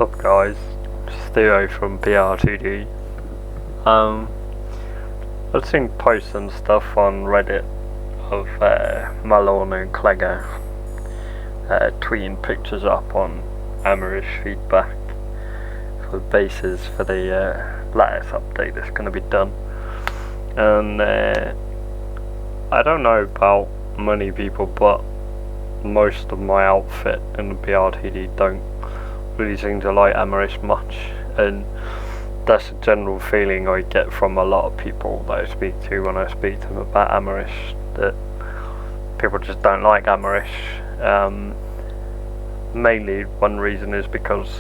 What's up guys, Theo from BR2D. I've seen posts and stuff on Reddit of Malone and Clegger tweeting pictures up on Amerish feedback for bases for the lattice update that's going to be done. And I don't know about many people, but most of my outfit in the BR2D don't really seem to like Amerish much, and that's a general feeling I get from a lot of people that I speak to when I speak to them about Amerish, that people just don't like Amerish. Mainly one reason is because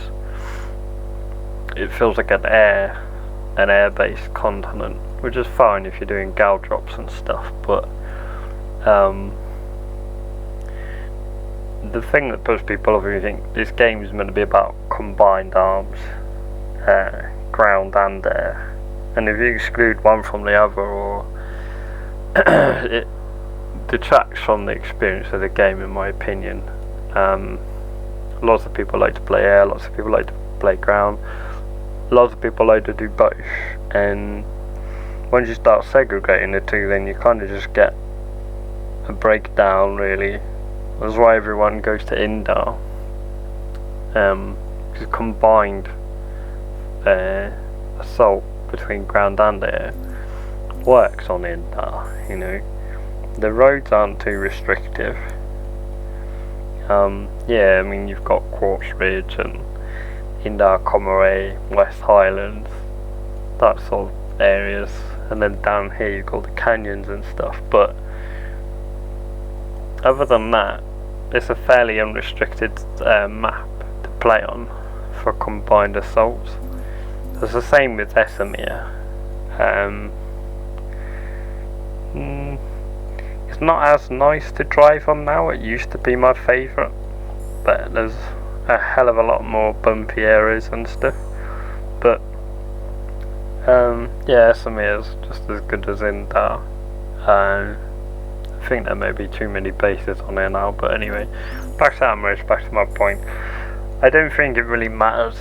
it feels like an air-based continent, which is fine if you're doing gal drops and stuff, but the thing that puts people off, you think this game is meant to be about combined arms, ground and air, and if you exclude one from the other, or it detracts from the experience of the game, in my opinion. Lots of people like to play air, lots of people like to play ground, lots of people like to do both, and once you start segregating the two, then you kind of just get a breakdown, really. That's why everyone goes to Indar, because combined assault between ground and air works on Indar. You know, the roads aren't too restrictive. Yeah, I mean, you've got Quartz Ridge and Indar Comaray, West Highlands, that sort of areas, and then down here you've got the canyons and stuff, but other than that, it's a fairly unrestricted map to play on for combined assaults. It's the same with Esamir. It's not as nice to drive on now. It used to be my favourite, but there's a hell of a lot more bumpy areas and stuff. But yeah, Esamir is just as good as Indar. I think there may be too many bases on there now, but anyway, back to Amerish, back to my point. I don't think it really matters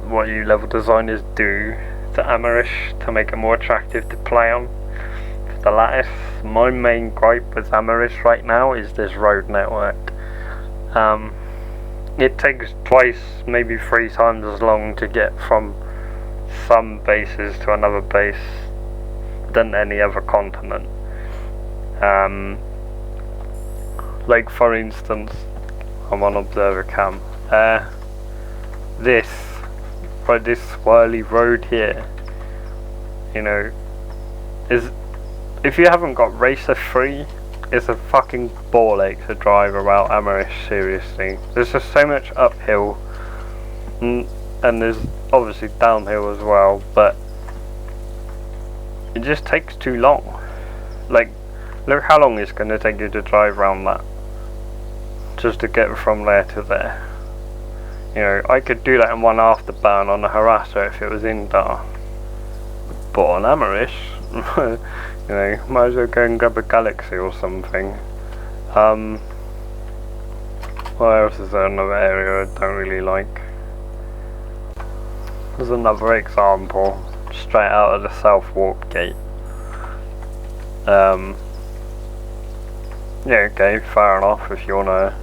what you level designers do to Amerish to make it more attractive to play on. For the lattice, my main gripe with Amerish right now is this road network. It takes twice, maybe 3 times as long to get from some bases to another base than any other continent. Like for instance, I'm on observer cam. This swirly road here, you know, is, if you haven't got Racer 3, it's a fucking ball ache to drive around Amerish, seriously. There's just so much uphill, and there's obviously downhill as well, but it just takes too long. Like, look how long it's going to take you to drive around that, just to get from there to there. You know, I could do that in one afterburn on a harasser if it was Indar, but on Amerish, you know, might as well go and grab a Galaxy or something. What else is there? Another area I don't really like. There's another example, straight out of the South Warp Gate. Yeah, okay, fair enough if you wanna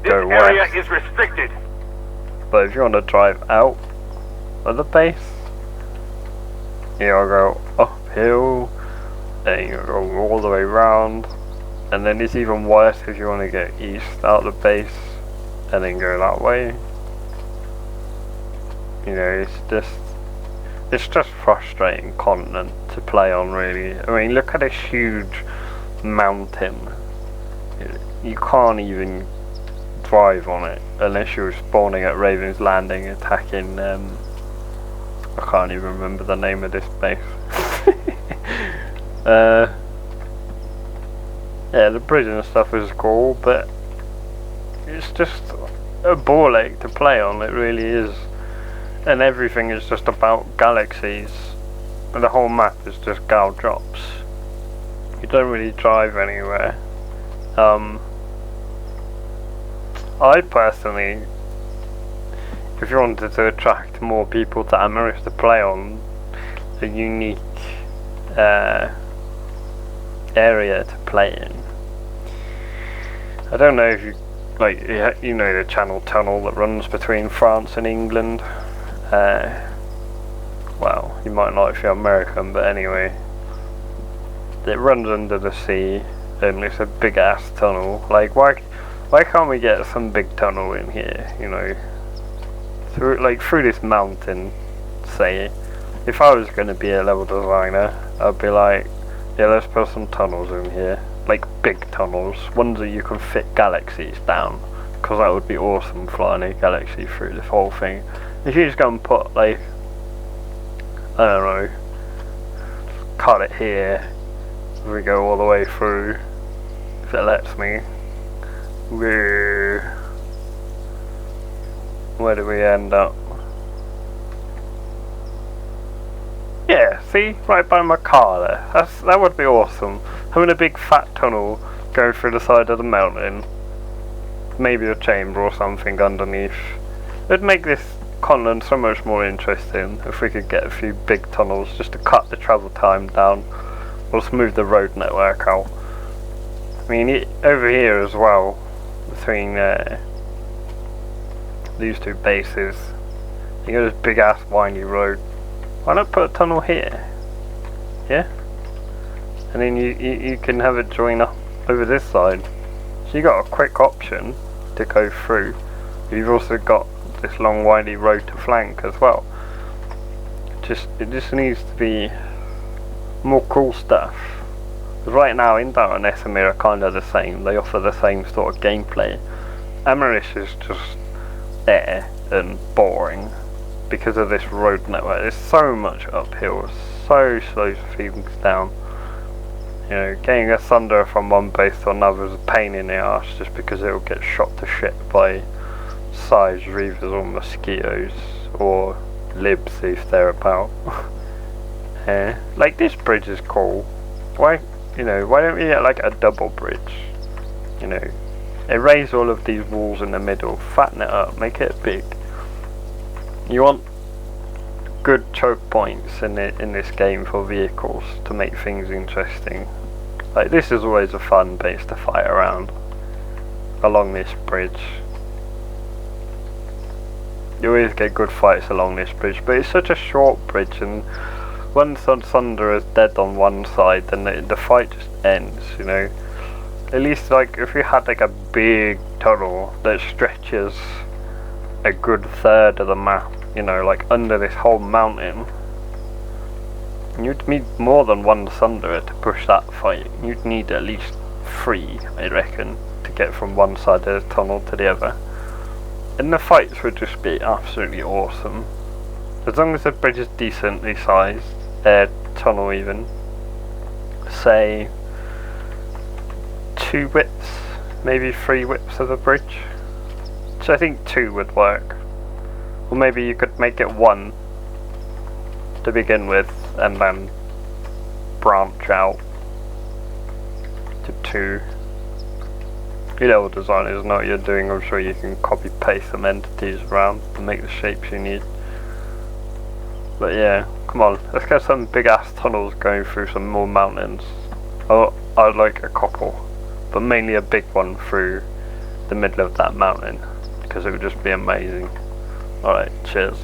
go west. This area is restricted. But if you wanna drive out of the base, you gotta go uphill, and you go all the way round, and then it's even worse if you wanna go east out of the base, and then go that way. You know, it's just frustrating continent to play on, really. I mean, look at this huge mountain. You can't even drive on it unless you're spawning at Raven's Landing, attacking I can't even remember the name of this base. Yeah, the bridge and stuff is cool, but it's just a ball ache to play on, it really is. And everything is just about galaxies. The whole map is just gal drops. You don't really drive anywhere. I personally if you wanted to attract more people to Amerish to play on a unique area to play in. I don't know if you like, you know, the Channel Tunnel that runs between France and England. Well, you might not if you're American, but anyway, it runs under the sea, and it's a big ass tunnel. Like, why can't we get some big tunnel in here? You know, through this mountain. Say, if I was going to be a level designer, I'd be like, yeah, let's put some tunnels in here, like big tunnels, ones that you can fit galaxies down, because that would be awesome, flying a galaxy through this whole thing. If you just go and put, like, I don't know, cut it here, we go all the way through, if it lets me. Where do we end up? Yeah, see, right by my car there. That would be awesome. Having a big fat tunnel going through the side of the mountain. Maybe a chamber or something underneath. It'd make this continent so much more interesting if we could get a few big tunnels just to cut the travel time down or smooth the road network out. I mean, over here as well, between these two bases, you got this big ass windy road. Why not put a tunnel here? Yeah? And then you can have it join up over this side. So you got a quick option to go through. You've also got this long windy road to flank as well. It just needs to be more cool stuff. Right now, Indar and Esamir are kind of the same. They offer the same sort of gameplay. Amerish is just there and boring because of this road network. There's so much uphill, so slow things down. You know, getting a thunder from one base to another is a pain in the arse just because it will get shot to shit by size reavers or mosquitoes or libs if they're about. Like, this bridge is cool. Why don't we get like a double bridge? You know, erase all of these walls in the middle, fatten it up, make it big. You want good choke points in this game for vehicles to make things interesting. Like, this is always a fun base to fight around along this bridge. You always get good fights along this bridge, but it's such a short bridge, and once Thunder is dead on one side, then the fight just ends, you know. At least, like, if you had like a big tunnel that stretches a good third of the map, you know, like under this whole mountain, you'd need more than one Thunderer to push that fight. You'd need at least 3, I reckon, to get from one side of the tunnel to the other. And the fights would just be absolutely awesome. As long as the bridge is decently sized, tunnel even, say 2 widths, maybe 3 widths of a bridge. So I think 2 would work. Or maybe you could make it 1 to begin with and then branch out to 2. You level designers know what you're doing. I'm sure you can copy paste some entities around to make the shapes you need. But yeah, come on, let's get some big ass tunnels going through some more mountains. I'd like a couple, but mainly a big one through the middle of that mountain, because it would just be amazing. Alright, cheers.